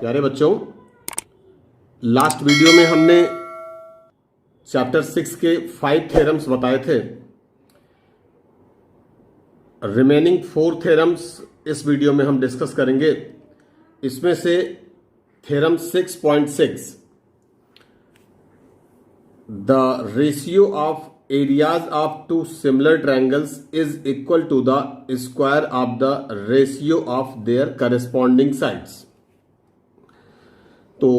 प्यारे बच्चों, last video में हमने चैप्टर 6 के 5 थ्योरम्स बताए थे। रिमेनिंग 4 थ्योरम्स इस वीडियो में हम डिस्कस करेंगे। इसमें से theorem 6.6, the ratio of areas of two similar triangles is equal to the square of the ratio of their corresponding sides. तो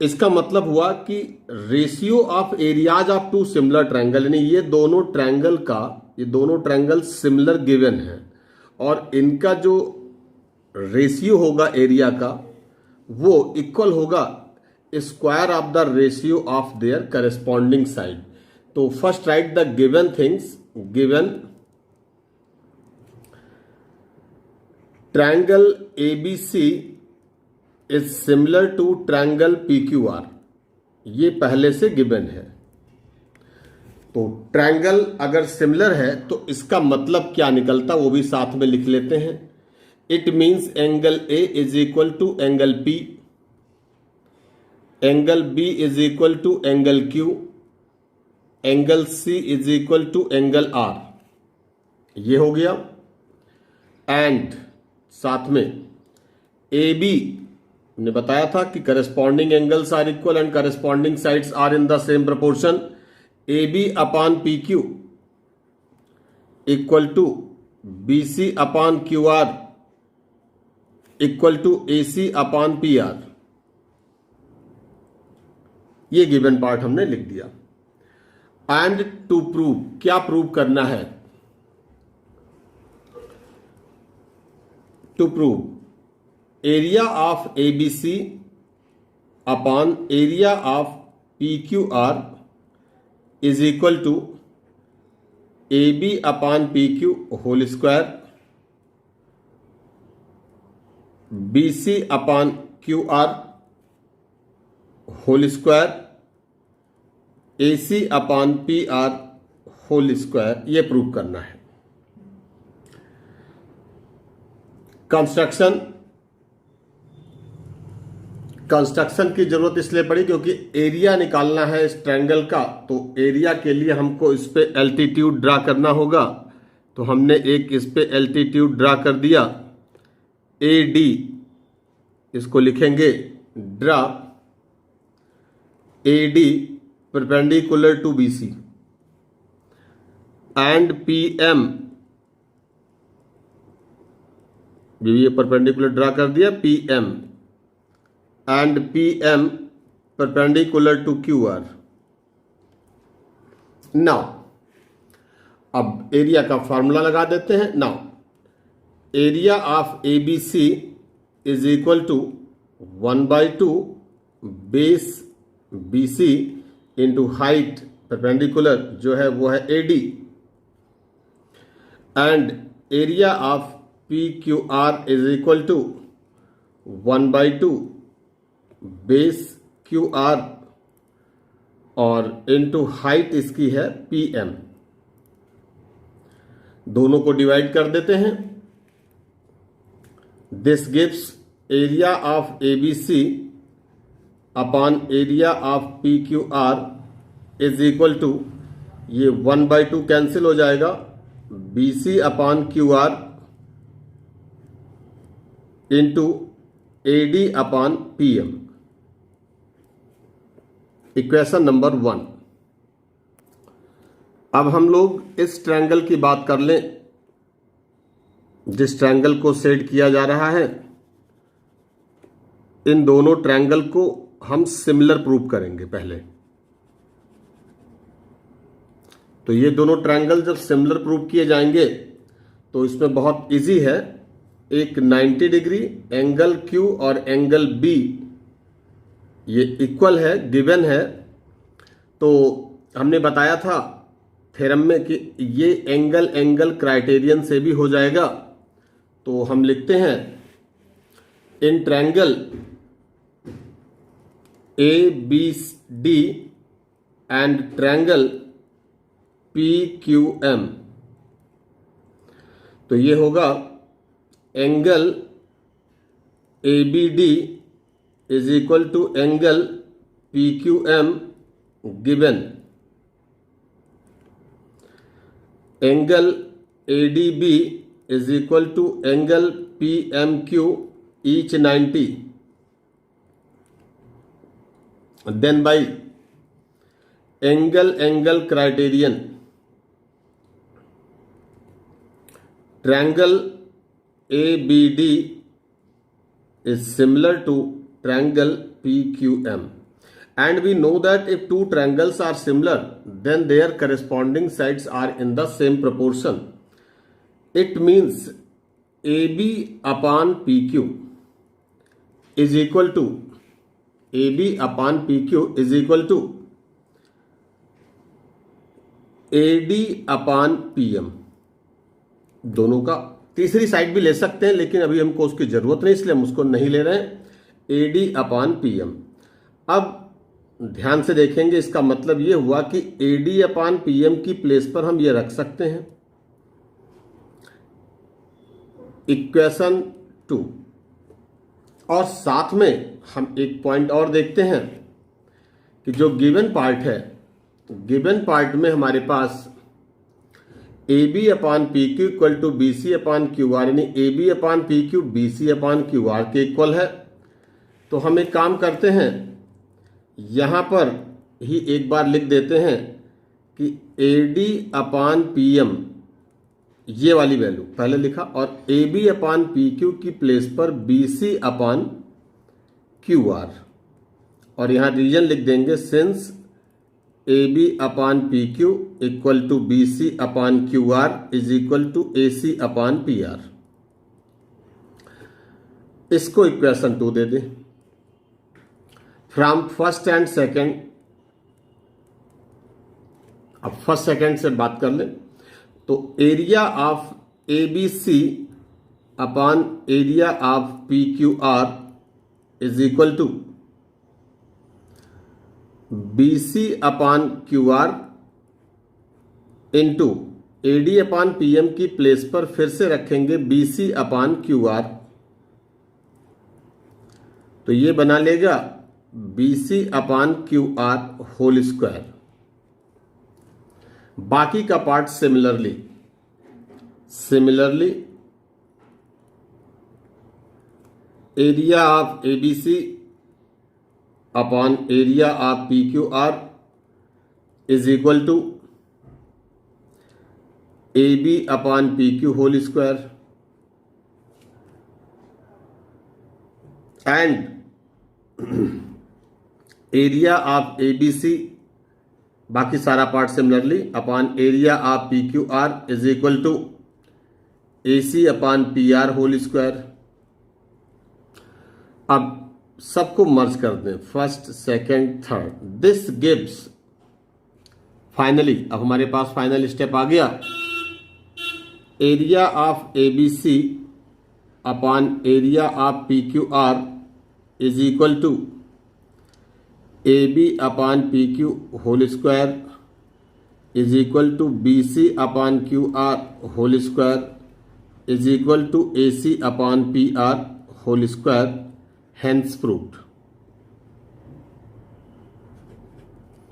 इसका मतलब हुआ कि ratio of areas of two similar triangle, यानी ये दोनों ट्रायंगल सिमिलर गिवन है और इनका जो रेशियो होगा एरिया का वो इक्वल होगा square of the ratio of their corresponding side. तो first write the given things. Given triangle ABC is similar to triangle PQR, ये पहले से गिवन है। तो ट्रायंगल अगर सिमिलर है तो इसका मतलब क्या निकलता वो भी साथ में लिख लेते हैं। It means angle A is equal to angle P, angle B is equal to angle Q, angle C is equal to angle R। ये हो गया। एंड साथ में AB ने बताया था कि corresponding angles are equal and corresponding sides are in the same proportion. AB upon PQ equal to BC upon QR equal to AC upon PR। ये गिवन पार्ट हमने लिख दिया। एंड टू प्रूव, क्या prove करना है? To prove area of ABC upon area of PQR is equal to AB upon PQ whole square, BC upon QR whole square, AC upon PR whole square. ये prove करना है। Construction की जरूरत इसलिए पड़ी क्योंकि एरिया निकालना है इस ट्रायंगल का। तो एरिया के लिए हमको इस पे एल्टीट्यूड ड्रा करना होगा। तो हमने एक इस पे एल्टीट्यूड ड्रा कर दिया AD, इसको लिखेंगे draw AD perpendicular to BC, and PM ये परपेंडिकुलर ड्रा कर दिया PM, and PM perpendicular to QR। Now अब एरिया का फॉर्मूला लगा देते हैं। Now area of ABC is equal to 1/2 base BC into height perpendicular जो है वो है AD, and area of PQR is equal to 1/2 base QR और इनटू हाइट इसकी है PM। दोनों को डिवाइड कर देते हैं। This gives area of ABC upon area of PQR is equal to, ये 1/2 कैंसिल हो जाएगा, BC upon QR into AD upon PM। Equation number 1। अब हम लोग इस ट्रायंगल की बात कर लें जिस ट्रायंगल को सेट किया जा रहा है। इन दोनों ट्रायंगल को हम सिमिलर प्रूव करेंगे पहले। तो ये दोनों ट्रायंगल जब सिमिलर प्रूव किए जाएंगे तो इसमें बहुत इजी है। एक 90 डिग्री एंगल Q और एंगल B ये इक्वल है, गिवन है। तो हमने बताया था थ्योरम में कि ये एंगल क्राइटेरियन से भी हो जाएगा। तो हम लिखते हैं in triangle ABD and triangle PQM, तो ये होगा angle ABD is equal to angle PQM given angle ADB is equal to angle PMQ each 90, then by angle criterion triangle ABD is similar to triangle PQM, and we know that if two triangles are similar then their corresponding sides are in the same proportion. It means AB upon PQ is equal to AB upon PQ is equal to AD upon PM. दोनों का तीसरी side भी ले सकते हैं, लेकिन अभी हमको उसकी जरूरत नहीं, इसलिए हम उसको नहीं ले रहे हैं. AD upon PM. अब ध्यान से देखेंगे, इसका मतलब ये हुआ कि AD अपॉन PM की प्लेस पर हम ये रख सकते हैं इक्वेशन 2. और साथ में हम एक पॉइंट और देखते हैं कि जो गिवन पार्ट है, गिवन पार्ट में हमारे पास AB upon PQ equal to BC upon QR, यानी AB upon PQ BC upon QR के इक्वल है. तो हम एक काम करते हैं, यहां पर ही एक बार लिख देते हैं कि AD अपॉन PM ये वाली वैल्यू पहले लिखा, और AB अपॉन PQ की प्लेस पर BC अपॉन QR, और यहां रीजन लिख देंगे since AB upon PQ equal to BC upon QR is equal to AC upon PR. इसको इक्वेशन 2 दे दें. फ्रॉम फर्स्ट एंड सेकेंड, अब फर्स्ट सेकेंड से बात कर लें तो area of ABC upon area of PQR is equal to BC upon QR into AD upon PM की प्लेस पर फिर से रखेंगे BC अपॉन QR, तो ये बना लेगा BC upon QR whole square. बाकी का part similarly area of ABC upon area of PQR is equal to AB upon PQ whole square, and area of ABC बाकी सारा part similarly upon area of PQR is equal to AC upon PR whole square. अब सबको merge कर दें, first second third. This gives finally, अब हमारे पास final step आ गया, area of ABC upon area of PQR is equal to AB upon PQ whole square is equal to BC upon QR whole square is equal to AC upon PR whole square. Hence proved.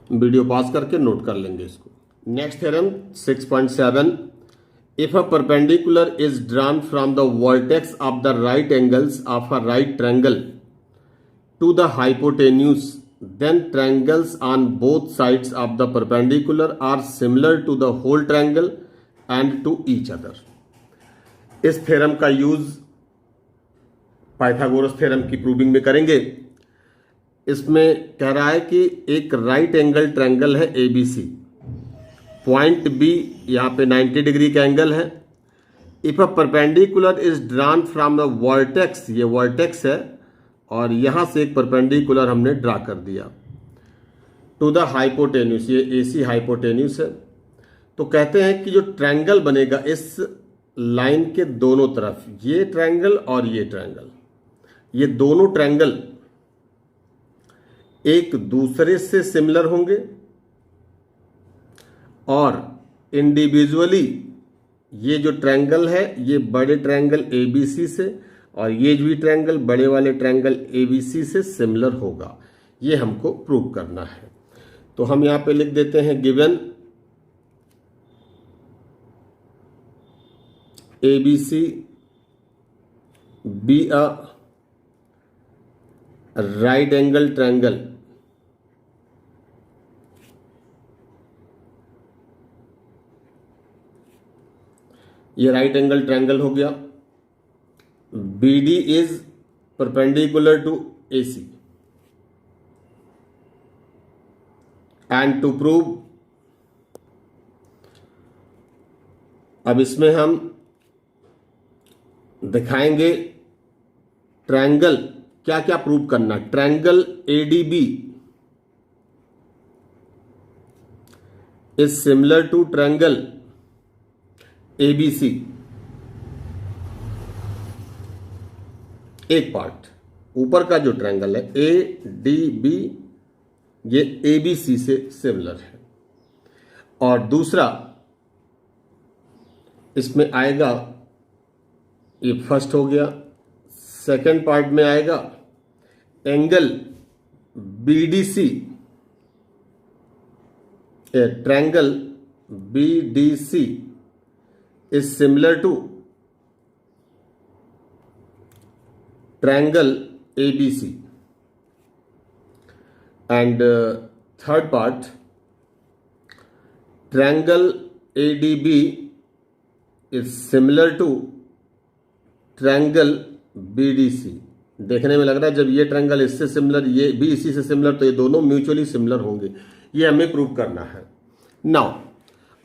Video pause करके note कर लेंगे इसको. Next theorem 6.7. If a perpendicular is drawn from the vertex of the right angles of a right triangle to the hypotenuse, then triangles on both sides of the perpendicular are similar to the whole triangle and to each other. इस theorem का use Pythagoras theorem की proving में करेंगे. इसमें कह रहा है कि एक राइट एंगल ट्रायंगल है ABC, पॉइंट B यहां पे 90 डिग्री का एंगल है. If a perpendicular is drawn from the vertex, ये वर्टेक्स है और यहां से एक परपेंडिकुलर हमने ड्रा कर दिया, टू द हाइपोटेन्यूस, ये AC हाइपोटेन्यूस है. तो कहते हैं कि जो ट्रायंगल बनेगा इस लाइन के दोनों तरफ, ये ट्रायंगल और ये ट्रायंगल, ये दोनों ट्रायंगल एक दूसरे से सिमिलर होंगे और इंडिविजुअली ये जो ट्रायंगल है ये बड़े ट्रायंगल ABC से और ये भी ट्रायंगल बड़े वाले ट्रायंगल एबीसी से सिमिलर होगा, ये हमको प्रूव करना है। तो हम यहां पे लिख देते हैं given ABC be a right angle triangle ये राइट एंगल ट्रायंगल हो गया। BD is perpendicular to AC and to prove, अब इसमें हम दिखाएंगे ट्रायंगल क्या क्या प्रूव करना। Triangle ADB is similar to triangle ABC। एक पार्ट ऊपर का जो ट्रायंगल है ADB ये ABC से सिमिलर है, और दूसरा इसमें आएगा, ये फर्स्ट हो गया। सेकंड पार्ट में आएगा angle BDC, triangle BDC is similar to triangle ABC, and third part triangle ADB is similar to triangle BDC। देखने में लग रहा है जब ये ट्रायंगल इससे सिमिलर, ये भी इसी से सिमिलर, तो ये दोनों म्यूचुअली सिमिलर होंगे, ये हमें प्रूव करना है। नाउ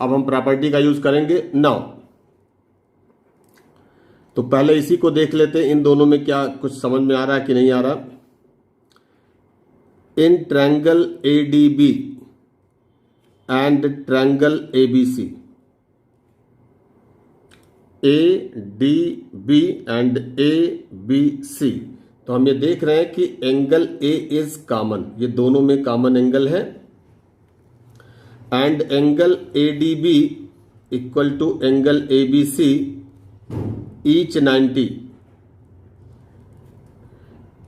अब हम प्रॉपर्टी का यूज करेंगे। नाउ तो पहले इसी को देख लेते हैं, इन दोनों में क्या कुछ समझ में आ रहा है कि नहीं आ रहा। In triangle ADB and triangle ABC, ADB and ABC, तो हम ये देख रहे हैं कि एंगल A इज कॉमन, ये दोनों में कॉमन एंगल है, and angle ADB equal to angle ABC each 90,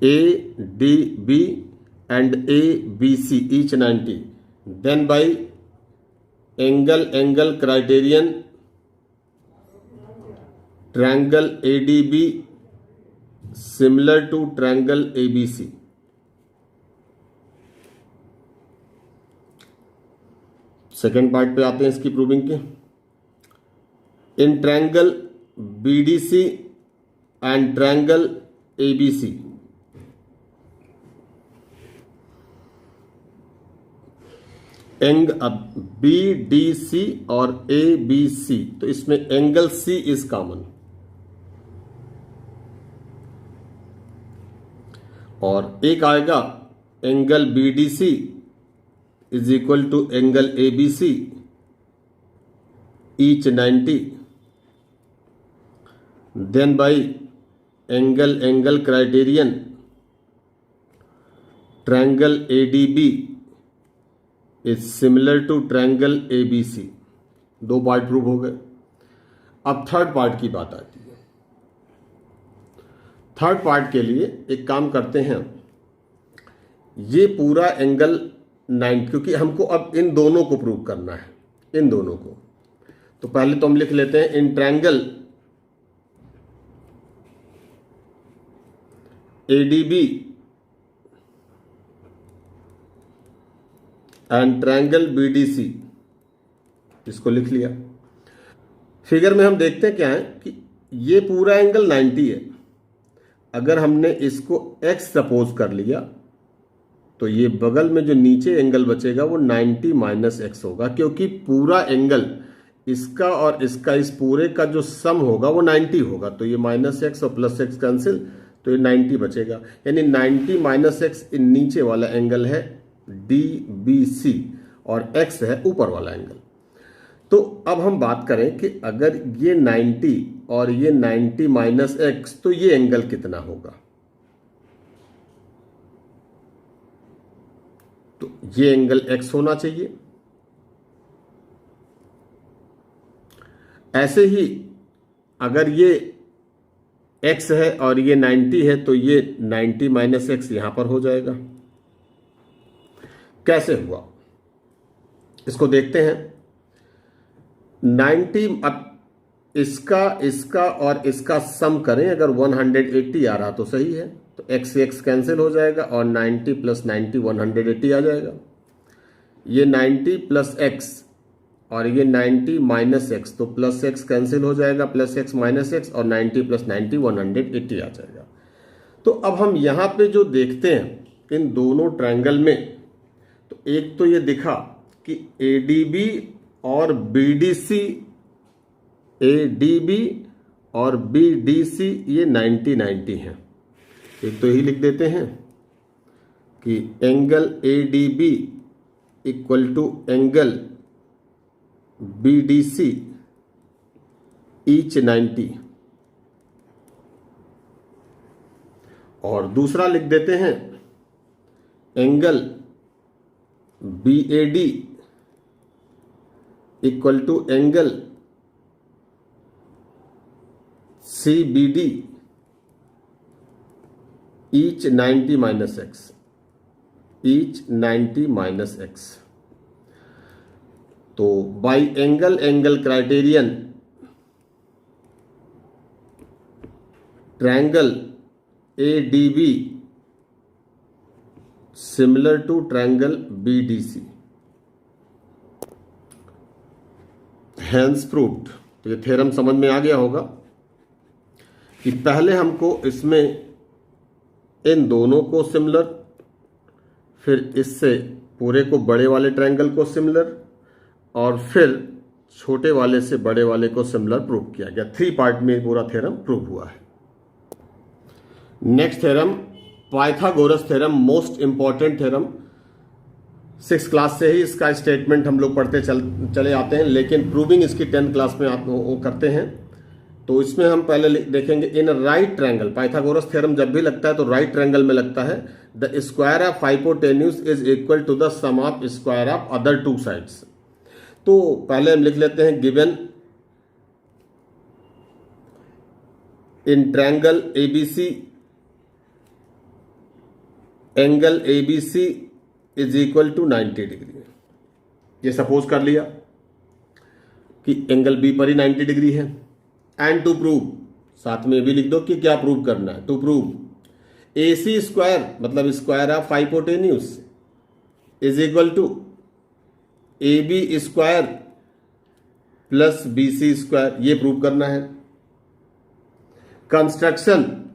ADB and ABC each 90, then by angle criterion triangle ADB similar to triangle ABC। Second part पे आते हैं इसकी प्रूविंग के। In triangle BDC and triangle ABC, BDC और ABC, तो इसमें angle C is common, और एक आएगा angle BDC is equal to angle ABC each 90, then by angle criterion triangle ADB is similar to triangle ABC। दो part prove हो गए। अब थर्ड पार्ट की बात आती है। थर्ड पार्ट के लिए एक काम करते हैं, ये पूरा एंगल 90, क्योंकि हमको अब इन दोनों को प्रूव करना है, इन दोनों को, तो पहले तो हम लिख लेते हैं in triangle ADB and triangle BDC, इसको लिख लिया। फिगर में हम देखते हैं क्या है कि ये पूरा एंगल 90 है, अगर हमने इसको x सपोज कर लिया तो ये बगल में जो नीचे एंगल बचेगा वो 90 माइनस एक्स होगा, क्योंकि पूरा एंगल इसका और इसका, इस पूरे का जो सम होगा वो 90 होगा, तो ये माइनस एक्स और प्लस एक्स कैंसिल, तो ये 90 बचेगा, यानी 90 माइनस एक्स नीचे वाला एंगल है DBC और x है ऊपर वाला एंगल। तो अब हम बात करें कि अगर ये 90 और ये 90 माइनस एक्स, तो ये एंगल कितना होगा। तो ये एंगल x होना चाहिए। ऐसे ही अगर ये x है और ये 90 है, तो ये 90 माइनस एक्स यहां पर हो जाएगा। कैसे हुआ इसको देखते हैं। 90, अब इसका और इसका सम करें, अगर 180 आ रहा तो सही है, तो x से x कैंसिल हो जाएगा और 90 प्लस 90 180 आ जाएगा। ये 90 प्लस x और ये 90 माइनस एक्स, तो प्लस एक्स कैंसिल हो जाएगा, प्लस एक्स माइनस एक्स, और 90 प्लस 90 180 आ जाएगा। तो अब हम यहां पे जो देखते हैं इन दोनों ट्रायंगल में, तो एक तो ये दिखा कि ADB और BDC ये 90-90 हैं। एक तो यही लिख देते हैं कि angle ADB equal to angle BDC each 90, और दूसरा लिख देते हैं angle BAD equal to angle CBD each 90 minus X, each 90 minus X. तो by angle criterion triangle ADB similar to triangle BDC, hence proved. तो ये थ्योरम समझ में आ गया होगा कि पहले हमको इसमें इन दोनों को सिमिलर, फिर इससे पूरे को बड़े वाले ट्रायंगल को सिमिलर, और फिर छोटे वाले से बड़े वाले को सिमिलर प्रूव किया गया। 3 पार्ट में पूरा थ्योरम प्रूव हुआ है। Next theorem Pythagoras theorem, most important theorem. 6th class से ही इसका स्टेटमेंट हम लोग पढ़ते चले आते हैं, लेकिन प्रूविंग इसकी 10th क्लास में आप वो करते हैं। तो इसमें हम पहले देखेंगे in right triangle, Pythagoras theorem जब भी लगता है तो राइट ट्रायंगल में लगता है। The square of hypotenuse is equal to the sum of square of other 2 sides. तो पहले हम लिख लेते हैं given in triangle ABC angle ABC is equal to 90 degree. ये सपोज कर लिया कि एंगल B पर ही 90 डिग्री है। एंड टू प्रूव, साथ में भी लिख दो कि क्या प्रूव करना है। टू प्रूव AC स्क्वायर मतलब square of hypotenuse is equal to AB square plus BC square, ये प्रूव करना है। कंस्ट्रक्शन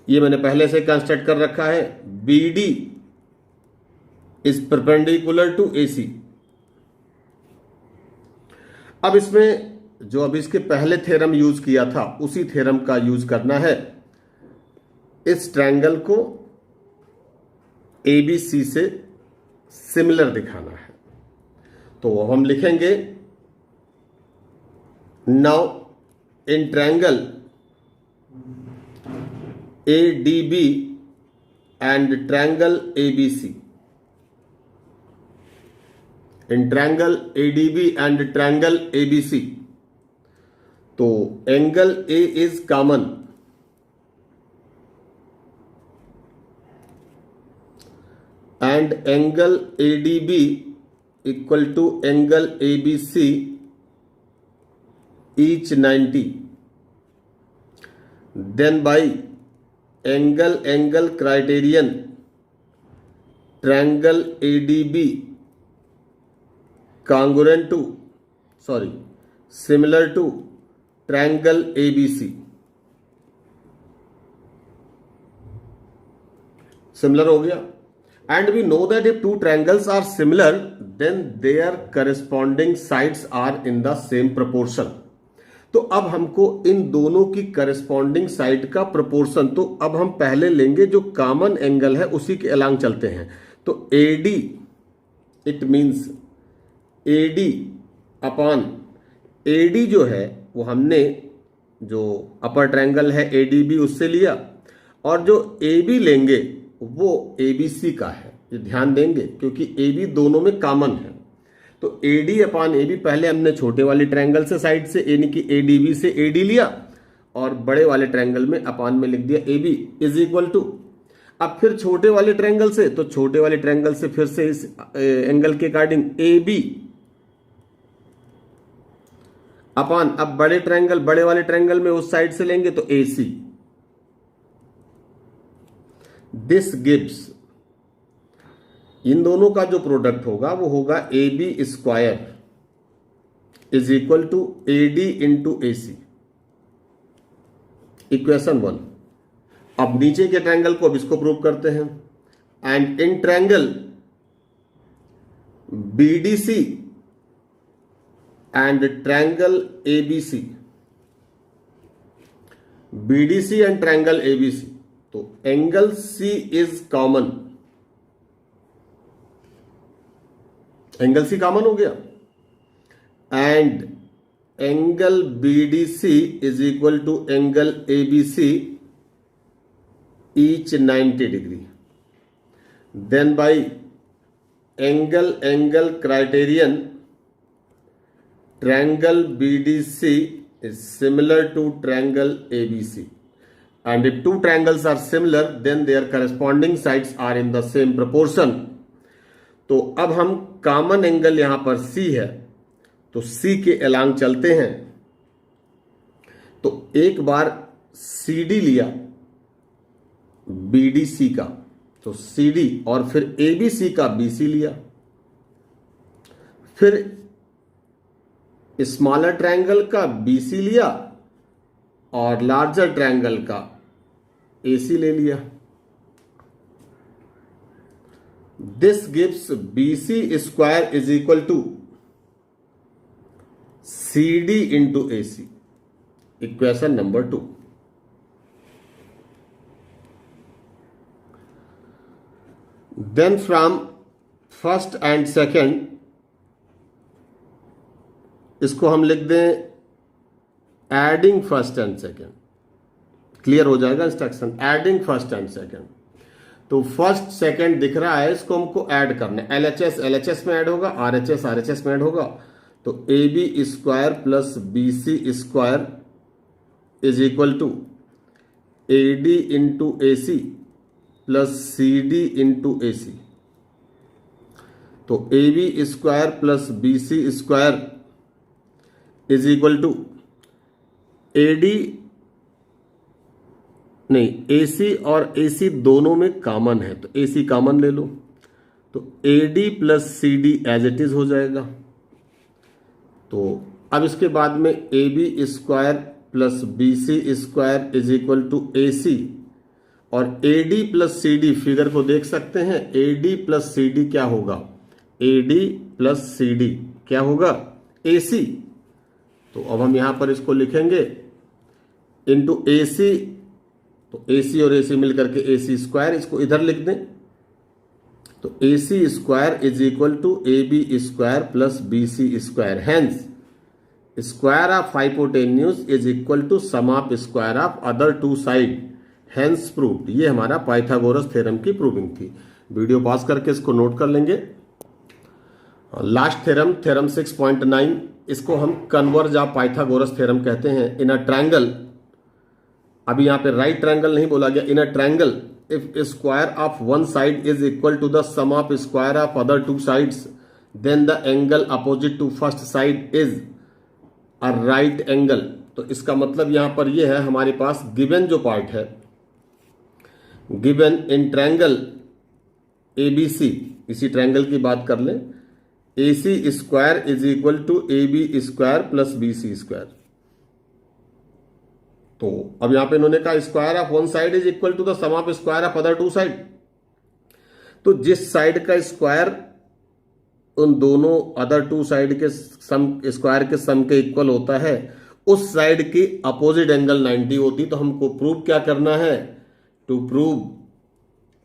ये मैंने पहले से कंस्ट्रक्ट कर रखा है। BD is perpendicular to AC। अब इसमें जो अभी इसके पहले थ्योरम यूज किया था उसी थ्योरम का यूज करना है। इस ट्रायंगल को ABC से सिमिलर दिखाना है। तो हम लिखेंगे now in triangle ADB and triangle ABC, in triangle ADB and triangle ABC, तो angle A is common and angle ADB equal to angle ABC each 90. Then by angle criterion triangle ADB congruent to similar to triangle ABC, similar हो गया। And we know that if two triangles are similar, then their corresponding sides are in the same proportion. तो अब हमको इन दोनों की corresponding side का proportion, तो अब हम पहले लेंगे जो कॉमन एंगल है उसी के अलांग चलते हैं। तो AD it means AD upon AD जो है वो हमने जो अपर ट्रायंगल है ADB उससे लिया, और जो AB लेंगे वो ABC का है। ये ध्यान देंगे क्योंकि AB दोनों में कॉमन है। तो AD अपान AB पहले हमने छोटे वाले ट्रायंगल से साइड से यानी कि ADB से AD लिया और बड़े वाले ट्रायंगल में अपान में लिख दिया AB इज इक्वल टू, अब फिर छोटे वाले ट्रायंगल से, तो छोटे वाले ट्रायंगल से फिर से इस एंगल के अकॉर्डिंग AB अपान, अब बड़े वाले ट्रायंगल में उस साइड से लेंगे तो AC। दिस गिव्स, इन दोनों का जो प्रोडक्ट होगा वो होगा AB square is equal to AD into AC, equation 1। अब नीचे के ट्रायंगल को अब इसको प्रूव करते हैं। And in triangle BDC and triangle ABC, BDC and triangle ABC, तो angle C is common, angle C common हो गया, and angle BDC is equal to angle ABC each 90 degree. Then by angle criterion, triangle BDC is similar to triangle ABC, and if two triangles are similar then their corresponding sides are in the same proportion. तो अब हम common angle यहां पर C है तो C के along चलते हैं, तो एक बार CD लिया BDC का तो CD, और फिर ABC का BC लिया, फिर स्मॉलर ट्रायंगल का BC लिया और लार्जर ट्रायंगल का AC ले लिया। This gives BC square is equal to CD into AC, equation number 2। Then from first and second, इसको हम लिख दें adding first and second, clear हो जाएगा instruction, adding first and second. तो फर्स्ट सेकेंड दिख रहा है, इसको हमको ऐड करना है, LHS में ऐड होगा, RHS में ऐड होगा, तो AB square plus BC square is equal to AD into AC plus CD into AC, तो AB square plus BC square is equal to AC और AC दोनों में कॉमन है तो AC कॉमन ले लो, तो AD plus CD as it is हो जाएगा। तो अब इसके बाद में AB square plus BC square is equal to AC, और AD प्लस CD फिगर को देख सकते हैं, AD प्लस CD क्या होगा, AD प्लस CD क्या होगा, AC। तो अब हम यहां पर इसको लिखेंगे इंटू AC, तो AC और AC मिलकर के AC स्क्वायर, इसको इधर लिख दें, तो AC square is equal to AB square plus BC square, hence square of hypotenuse is equal to sum of square of other two side, hence proved. ये हमारा पाइथागोरस थ्योरम की प्रूविंग थी। Video pause करके इसको note कर लेंगे। Last theorem, theorem 6.9, इसको हम कन्वर्ज ऑफ पाइथागोरस थ्योरम कहते हैं। इन अ ट्रायंगल, अभी यहां पे राइट ट्रायंगल नहीं बोला गया, in a triangle if square of one side is equal to the sum of square of other two sides, then the angle opposite to first side is a right angle. तो इसका मतलब यहां पर यह है, हमारे पास गिवन जो पार्ट है, गिवन इन ट्रायंगल ABC, इसी ट्रायंगल की बात कर लें, AC square is equal to AB square plus BC square. तो अब यहां पे इन्होंने कहा square of one side is equal to the sum of square of other two side, तो जिस साइड का स्क्वायर उन दोनों अदर टू साइड के सम स्क्वायर के सम के इक्वल होता है, उस साइड की अपोजिट एंगल 90 होती। तो हमको प्रूव क्या करना है, to prove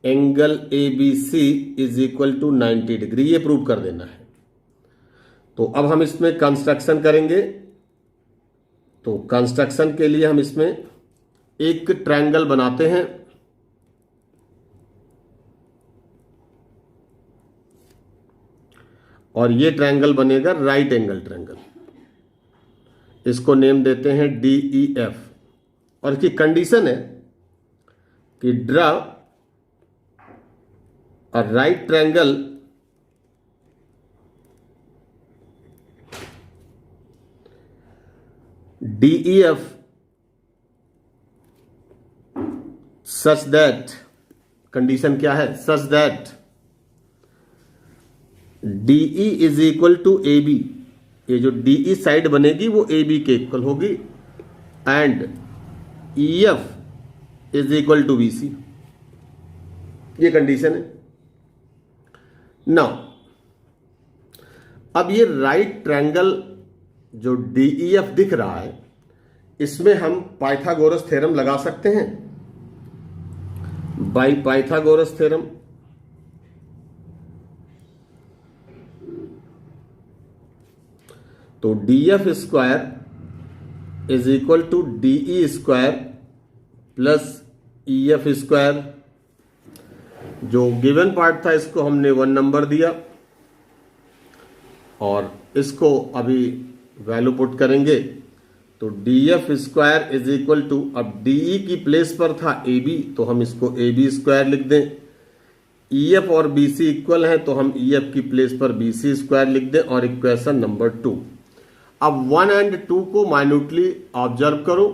angle ABC is equal to 90 degree, ये प्रूव कर देना है। तो अब हम इसमें कंस्ट्रक्शन करेंगे। तो कंस्ट्रक्शन के लिए हम इसमें एक ट्रायंगल बनाते हैं, और ये ट्रायंगल बनेगा राइट एंगल ट्रायंगल। इसको नेम देते हैं DEF। और इसकी कंडीशन है कि draw a right triangle DEF such that, condition क्या है, such that DE is equal to AB, ये जो DE साइड बनेगी वो AB के इक्वल होगी, and EF is equal to BC। ये कंडीशन है। नाउ अब ये राइट ट्रायंगल जो DEF दिख रहा है, इसमें हम पाइथागोरस थ्योरम लगा सकते हैं बाय पाइथागोरस थ्योरम। तो DF square is equal to DE square plus EF square. जो गिवन पार्ट था इसको हमने 1 नंबर दिया और इसको अभी वैल्यू पुट करेंगे। तो DF square is equal to, अब DE की प्लेस पर था AB तो हम इसको AB स्क्वायर लिख दें। EF और BC इक्वल है तो हम EF की प्लेस पर BC स्क्वायर लिख दें। और इक्वेशन नंबर 2। अब 1 एंड 2 को माइन्यूटली ऑब्जर्व करो,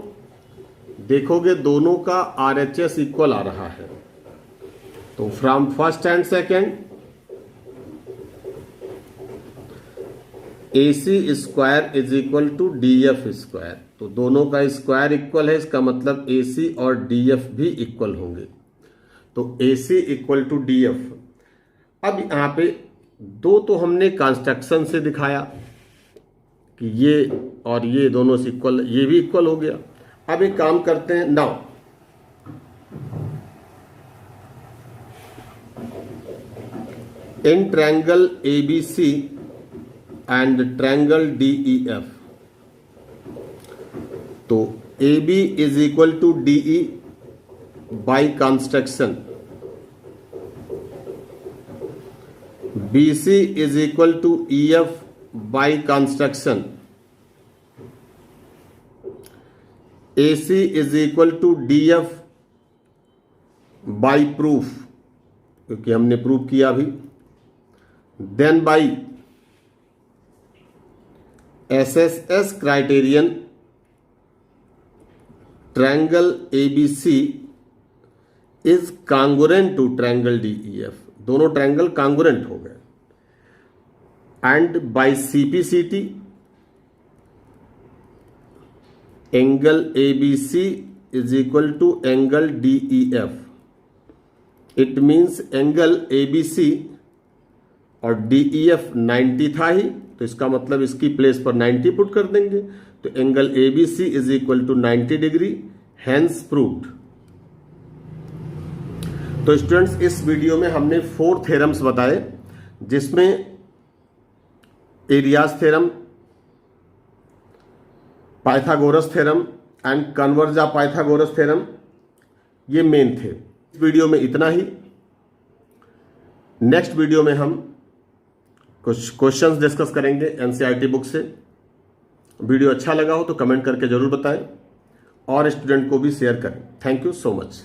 देखोगे दोनों का RHS इक्वल आ रहा है। तो from first and second AC square is equal to DF square. तो दोनों का स्क्वायर इक्वल है, इसका मतलब AC और DF भी इक्वल होंगे। तो AC इक्वल टू DF। अब यहां पे 2 तो हमने कंस्ट्रक्शन से दिखाया कि ये और ये दोनों से इक्वल, ये भी इक्वल हो गया। अब एक काम करते हैं, now in triangle ABC and triangle DEF, तो AB is equal to DE by construction, BC is equal to EF by construction, AC is equal to DF by proof, क्योंकि हमने प्रूफ किया अभी, then by SSS criterion triangle ABC is congruent to triangle DEF। दोनों triangle congruent हो गए। And by CPCT angle ABC is equal to angle DEF। It means angle ABC और DEF 90 था ही, तो इसका मतलब इसकी प्लेस पर 90 पुट कर देंगे। तो angle ABC is equal to 90 degree, hence proved. तो स्टूडेंट्स, इस वीडियो में हमने 4 थ्योरम्स बताए, जिसमें areas theorem, Pythagoras theorem and converse Pythagoras theorem, ये मेन थे। इस वीडियो में इतना ही। नेक्स्ट वीडियो में हम कुछ क्वेश्चंस डिस्कस करेंगे NCERT बुक से। वीडियो अच्छा लगा हो तो कमेंट करके जरूर बताएं और स्टूडेंट को भी शेयर करें। Thank you so much.